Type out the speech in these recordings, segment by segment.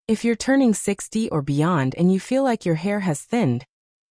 If you're turning 60 or beyond and you feel like your hair has thinned,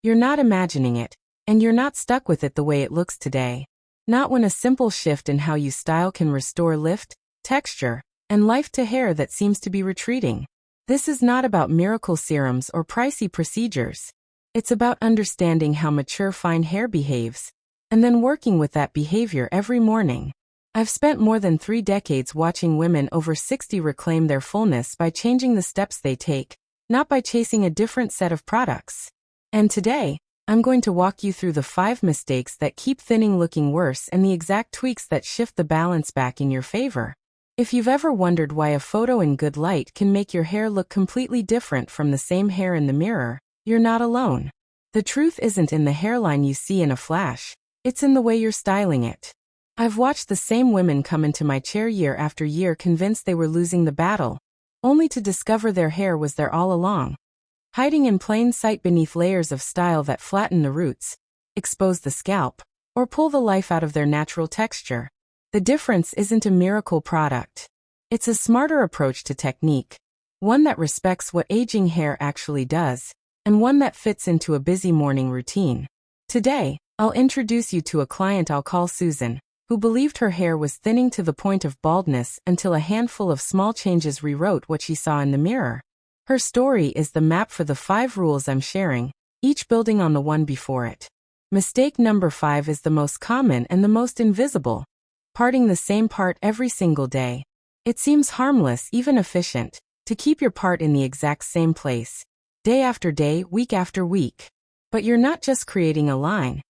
you're not imagining it, and you're not stuck with it the way it looks today. Not when a simple shift in how you style can restore lift, texture, and life to hair that seems to be retreating. This is not about miracle serums or pricey procedures. It's about understanding how mature fine hair behaves, and then working with that behavior every morning. I've spent more than 3 decades watching women over 60 reclaim their fullness by changing the steps they take, not by chasing a different set of products. And today, I'm going to walk you through the 5 mistakes that keep thinning looking worse and the exact tweaks that shift the balance back in your favor. If you've ever wondered why a photo in good light can make your hair look completely different from the same hair in the mirror, you're not alone. The truth isn't in the hairline you see in a flash, it's in the way you're styling it. I've watched the same women come into my chair year after year convinced they were losing the battle, only to discover their hair was there all along, hiding in plain sight beneath layers of style that flatten the roots, expose the scalp, or pull the life out of their natural texture. The difference isn't a miracle product. It's a smarter approach to technique, one that respects what aging hair actually does, and one that fits into a busy morning routine. Today, I'll introduce you to a client I'll call Susan, who believed her hair was thinning to the point of baldness until a handful of small changes rewrote what she saw in the mirror. Her story is the map for the 5 rules I'm sharing, each building on the one before it. Mistake number 5 is the most common and the most invisible. Parting the same part every single day. It seems harmless, even efficient, to keep your part in the exact same place, day after day, week after week. But you're not just creating a line.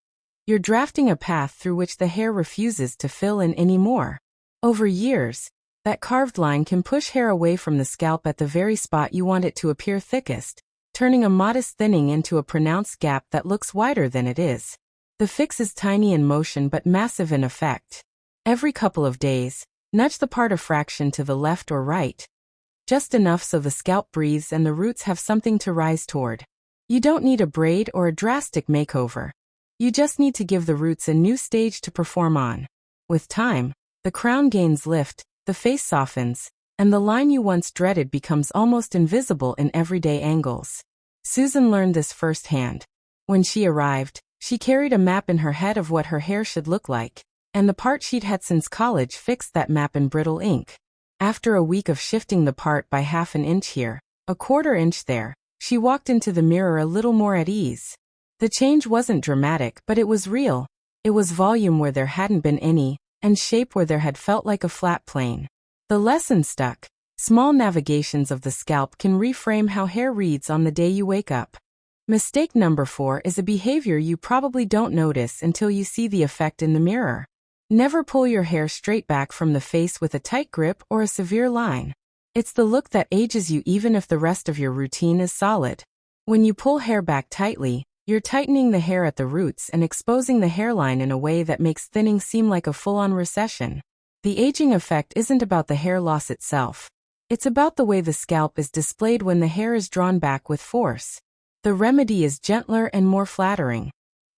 You're drafting a path through which the hair refuses to fill in anymore. Over years, that carved line can push hair away from the scalp at the very spot you want it to appear thickest, turning a modest thinning into a pronounced gap that looks wider than it is. The fix is tiny in motion but massive in effect. Every couple of days, nudge the part a fraction to the left or right. Just enough so the scalp breathes and the roots have something to rise toward. You don't need a braid or a drastic makeover. You just need to give the roots a new stage to perform on. With time, the crown gains lift, the face softens, and the line you once dreaded becomes almost invisible in everyday angles. Susan learned this firsthand. When she arrived, she carried a map in her head of what her hair should look like, and the part she'd had since college fixed that map in brittle ink. After a week of shifting the part by half an inch here, a quarter inch there, she walked into the mirror a little more at ease. The change wasn't dramatic, but it was real. It was volume where there hadn't been any, and shape where there had felt like a flat plane. The lesson stuck. Small navigations of the scalp can reframe how hair reads on the day you wake up. Mistake number 4 is a behavior you probably don't notice until you see the effect in the mirror. Never pull your hair straight back from the face with a tight grip or a severe line. It's the look that ages you even if the rest of your routine is solid. When you pull hair back tightly, you're tightening the hair at the roots and exposing the hairline in a way that makes thinning seem like a full-on recession. The aging effect isn't about the hair loss itself. It's about the way the scalp is displayed when the hair is drawn back with force. The remedy is gentler and more flattering.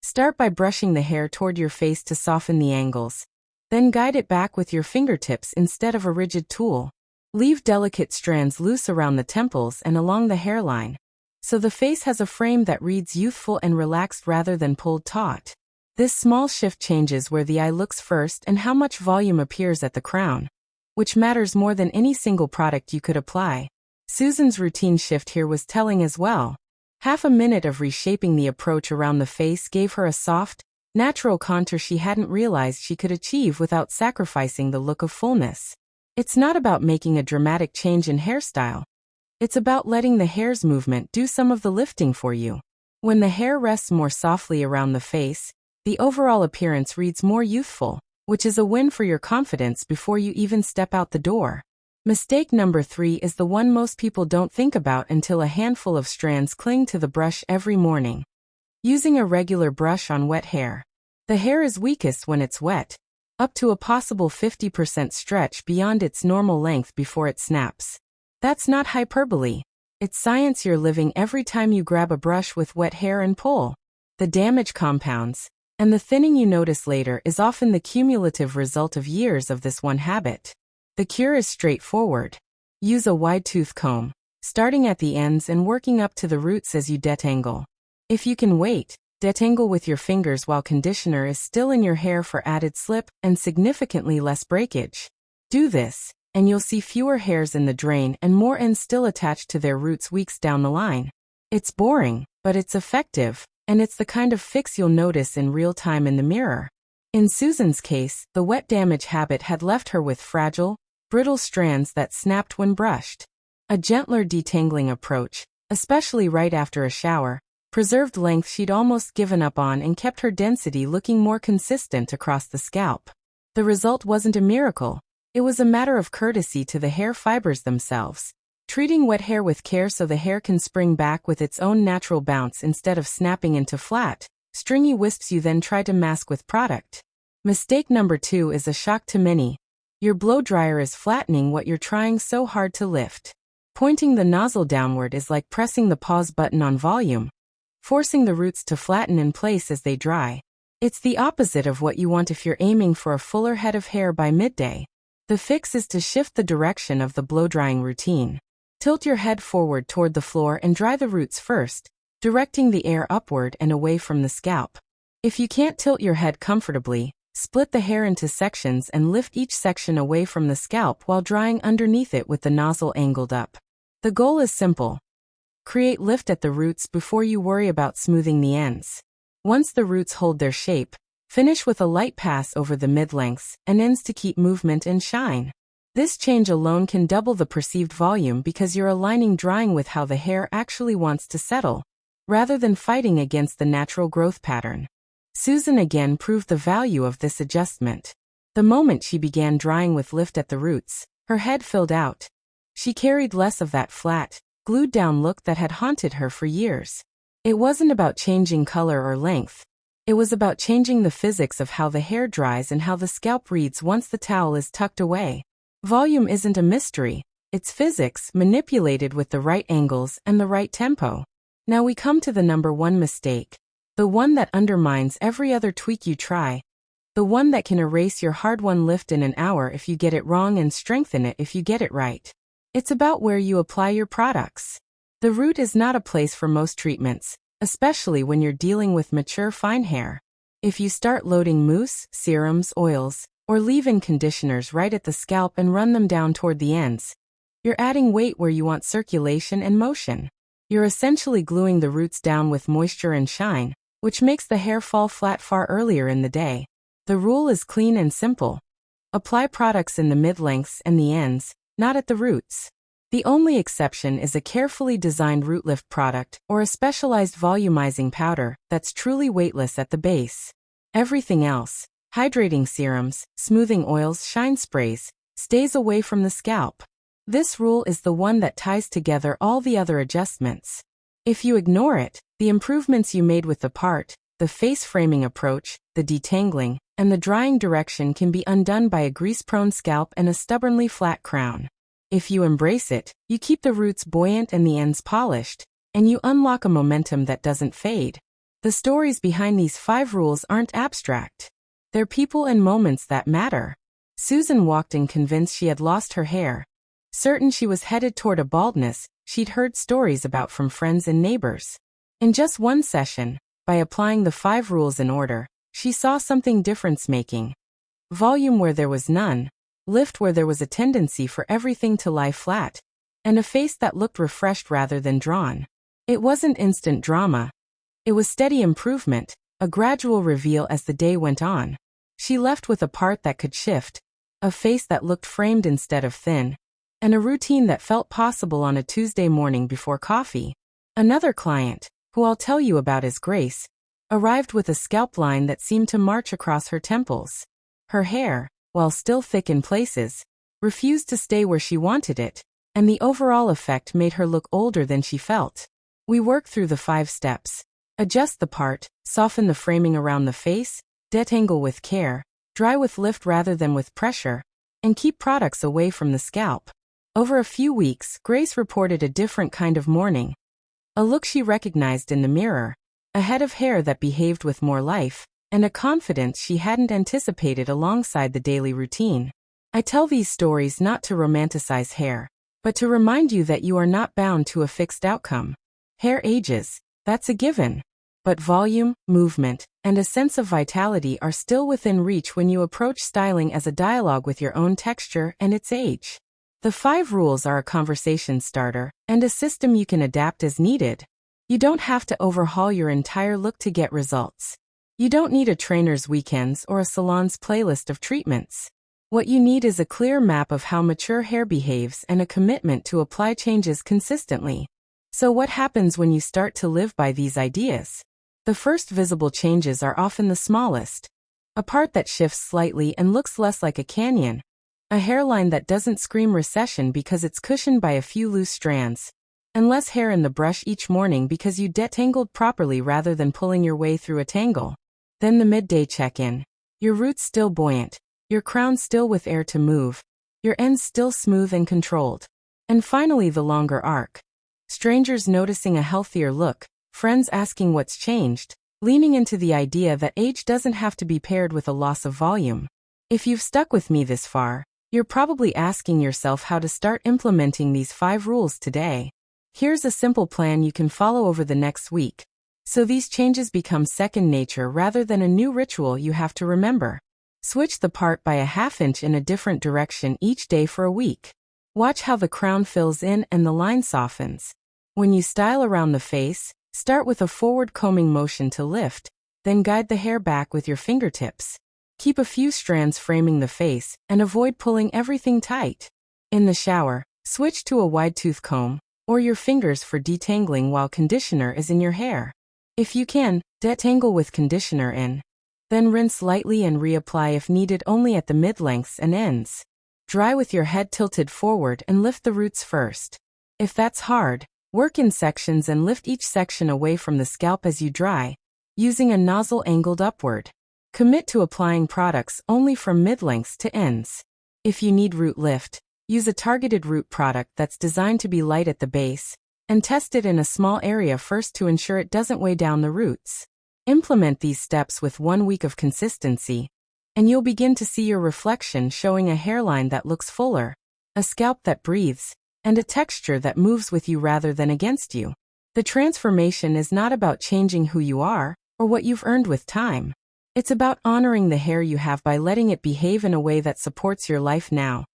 Start by brushing the hair toward your face to soften the angles. Then guide it back with your fingertips instead of a rigid tool. Leave delicate strands loose around the temples and along the hairline, so the face has a frame that reads youthful and relaxed rather than pulled taut. This small shift changes where the eye looks first and how much volume appears at the crown, which matters more than any single product you could apply. Susan's routine shift here was telling as well. Half a minute of reshaping the approach around the face gave her a soft, natural contour she hadn't realized she could achieve without sacrificing the look of fullness. It's not about making a dramatic change in hairstyle. It's about letting the hair's movement do some of the lifting for you. When the hair rests more softly around the face, the overall appearance reads more youthful, which is a win for your confidence before you even step out the door. Mistake number 3 is the one most people don't think about until a handful of strands cling to the brush every morning. Using a regular brush on wet hair. The hair is weakest when it's wet, up to a possible 50% stretch beyond its normal length before it snaps. That's not hyperbole. It's science you're living every time you grab a brush with wet hair and pull. The damage compounds, and the thinning you notice later is often the cumulative result of years of this one habit. The cure is straightforward. Use a wide-tooth comb. starting at the ends and working up to the roots as you detangle. If you can wait, detangle with your fingers while conditioner is still in your hair for added slip and significantly less breakage. Do this, and you'll see fewer hairs in the drain and more ends still attached to their roots weeks down the line. It's boring, but it's effective, and it's the kind of fix you'll notice in real time in the mirror. In Susan's case, the wet damage habit had left her with fragile, brittle strands that snapped when brushed. A gentler detangling approach, especially right after a shower, preserved length she'd almost given up on and kept her density looking more consistent across the scalp. The result wasn't a miracle. It was a matter of courtesy to the hair fibers themselves. Treating wet hair with care so the hair can spring back with its own natural bounce instead of snapping into flat, stringy wisps you then try to mask with product. Mistake number 2 is a shock to many. Your blow dryer is flattening what you're trying so hard to lift. Pointing the nozzle downward is like pressing the pause button on volume, forcing the roots to flatten in place as they dry. It's the opposite of what you want if you're aiming for a fuller head of hair by midday. The fix is to shift the direction of the blow-drying routine. Tilt your head forward toward the floor and dry the roots first, directing the air upward and away from the scalp. If you can't tilt your head comfortably, split the hair into sections and lift each section away from the scalp while drying underneath it with the nozzle angled up. The goal is simple. Create lift at the roots before you worry about smoothing the ends. Once the roots hold their shape, finish with a light pass over the mid-lengths and ends to keep movement and shine. This change alone can double the perceived volume because you're aligning drying with how the hair actually wants to settle, rather than fighting against the natural growth pattern. Susan again proved the value of this adjustment. The moment she began drying with lift at the roots, her head filled out. She carried less of that flat, glued-down look that had haunted her for years. It wasn't about changing color or length. It was about changing the physics of how the hair dries and how the scalp reads once the towel is tucked away. Volume isn't a mystery. It's physics manipulated with the right angles and the right tempo. Now we come to the number 1 mistake. The one that undermines every other tweak you try. The one that can erase your hard-won lift in an hour if you get it wrong and strengthen it if you get it right. It's about where you apply your products. The root is not a place for most treatments, especially when you're dealing with mature fine hair. If you start loading mousse, serums, oils, or leave-in conditioners right at the scalp and run them down toward the ends, you're adding weight where you want circulation and motion. You're essentially gluing the roots down with moisture and shine, which makes the hair fall flat far earlier in the day. The rule is clean and simple. Apply products in the mid-lengths and the ends, not at the roots. The only exception is a carefully designed root lift product or a specialized volumizing powder that's truly weightless at the base. Everything else, hydrating serums, smoothing oils, shine sprays, stays away from the scalp. This rule is the one that ties together all the other adjustments. If you ignore it, the improvements you made with the part, the face framing approach, the detangling, and the drying direction can be undone by a grease-prone scalp and a stubbornly flat crown. If you embrace it, you keep the roots buoyant and the ends polished, and you unlock a momentum that doesn't fade. The stories behind these 5 rules aren't abstract. They're people and moments that matter. Susan walked in convinced she had lost her hair. Certain she was headed toward a baldness she'd heard stories about from friends and neighbors. In just one session, by applying the 5 rules in order, she saw something difference-making. Volume where there was none, lift where there was a tendency for everything to lie flat, and a face that looked refreshed rather than drawn. It wasn't instant drama. It was steady improvement, a gradual reveal as the day went on. She left with a part that could shift, a face that looked framed instead of thin, and a routine that felt possible on a Tuesday morning before coffee. Another client, who I'll tell you about as Grace, arrived with a scalp line that seemed to march across her temples. Her hair, while still thick in places, refused to stay where she wanted it, and the overall effect made her look older than she felt. We worked through the 5 steps. Adjust the part, soften the framing around the face, detangle with care, dry with lift rather than with pressure, and keep products away from the scalp. Over a few weeks, Grace reported a different kind of morning. A look she recognized in the mirror, a head of hair that behaved with more life, and a confidence she hadn't anticipated alongside the daily routine. I tell these stories not to romanticize hair, but to remind you that you are not bound to a fixed outcome. Hair ages, that's a given. But volume, movement, and a sense of vitality are still within reach when you approach styling as a dialogue with your own texture and its age. The 5 rules are a conversation starter and a system you can adapt as needed. You don't have to overhaul your entire look to get results. You don't need a trainer's weekends or a salon's playlist of treatments. What you need is a clear map of how mature hair behaves and a commitment to apply changes consistently. So what happens when you start to live by these ideas? The first visible changes are often the smallest. A part that shifts slightly and looks less like a canyon. A hairline that doesn't scream recession because it's cushioned by a few loose strands. And less hair in the brush each morning because you detangled properly rather than pulling your way through a tangle. Then the midday check-in. Your roots still buoyant. Your crown still with air to move. Your ends still smooth and controlled. And finally the longer arc. Strangers noticing a healthier look. Friends asking what's changed, leaning into the idea that age doesn't have to be paired with a loss of volume. If you've stuck with me this far, you're probably asking yourself how to start implementing these 5 rules today. Here's a simple plan you can follow over the next week, so these changes become second nature rather than a new ritual you have to remember. Switch the part by a ½ inch in a different direction each day for a week. Watch how the crown fills in and the line softens. When you style around the face, start with a forward combing motion to lift, then guide the hair back with your fingertips. Keep a few strands framing the face and avoid pulling everything tight. In the shower, switch to a wide tooth comb or your fingers for detangling while conditioner is in your hair. If you can, detangle with conditioner in. Then rinse lightly and reapply if needed only at the mid-lengths and ends. Dry with your head tilted forward and lift the roots first. If that's hard, work in sections and lift each section away from the scalp as you dry, using a nozzle angled upward. Commit to applying products only from mid-lengths to ends. If you need root lift, use a targeted root product that's designed to be light at the base, and test it in a small area first to ensure it doesn't weigh down the roots. Implement these steps with 1 week of consistency, and you'll begin to see your reflection showing a hairline that looks fuller, a scalp that breathes, and a texture that moves with you rather than against you. The transformation is not about changing who you are or what you've earned with time. It's about honoring the hair you have by letting it behave in a way that supports your life now.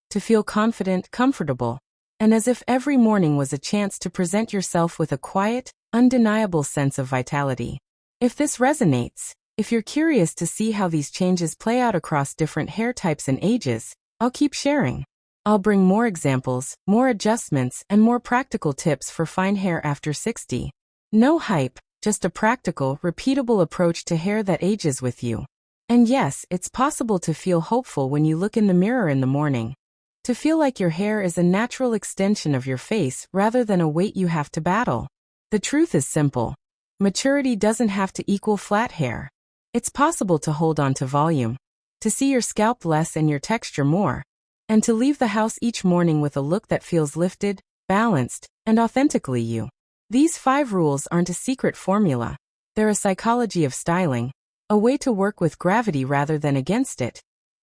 To feel confident, comfortable, and as if every morning was a chance to present yourself with a quiet, undeniable sense of vitality. If this resonates, if you're curious to see how these changes play out across different hair types and ages, I'll keep sharing. I'll bring more examples, more adjustments, and more practical tips for fine hair after 60. No hype, just a practical, repeatable approach to hair that ages with you. And yes, it's possible to feel hopeful when you look in the mirror in the morning. To feel like your hair is a natural extension of your face rather than a weight you have to battle. The truth is simple. Maturity doesn't have to equal flat hair. It's possible to hold on to volume, to see your scalp less and your texture more, and to leave the house each morning with a look that feels lifted, balanced, and authentically you. These 5 rules aren't a secret formula. They're a psychology of styling, a way to work with gravity rather than against it,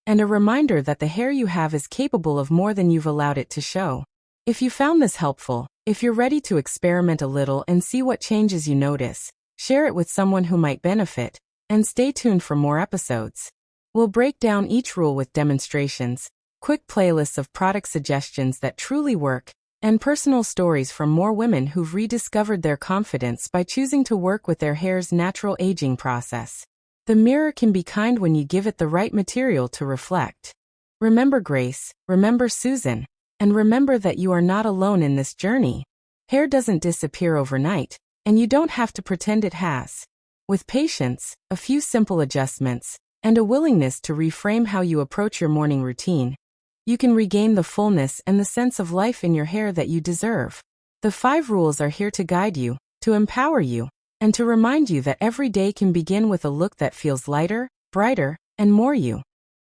and a reminder that the hair you have is capable of more than you've allowed it to show. If you found this helpful, if you're ready to experiment a little and see what changes you notice, share it with someone who might benefit, and stay tuned for more episodes. We'll break down each rule with demonstrations, quick playlists of product suggestions that truly work, and personal stories from more women who've rediscovered their confidence by choosing to work with their hair's natural aging process. The mirror can be kind when you give it the right material to reflect. Remember Grace, remember Susan, and remember that you are not alone in this journey. Hair doesn't disappear overnight, and you don't have to pretend it has. With patience, a few simple adjustments, and a willingness to reframe how you approach your morning routine, you can regain the fullness and the sense of life in your hair that you deserve. The 5 rules are here to guide you, to empower you, and to remind you that every day can begin with a look that feels lighter, brighter, and more you.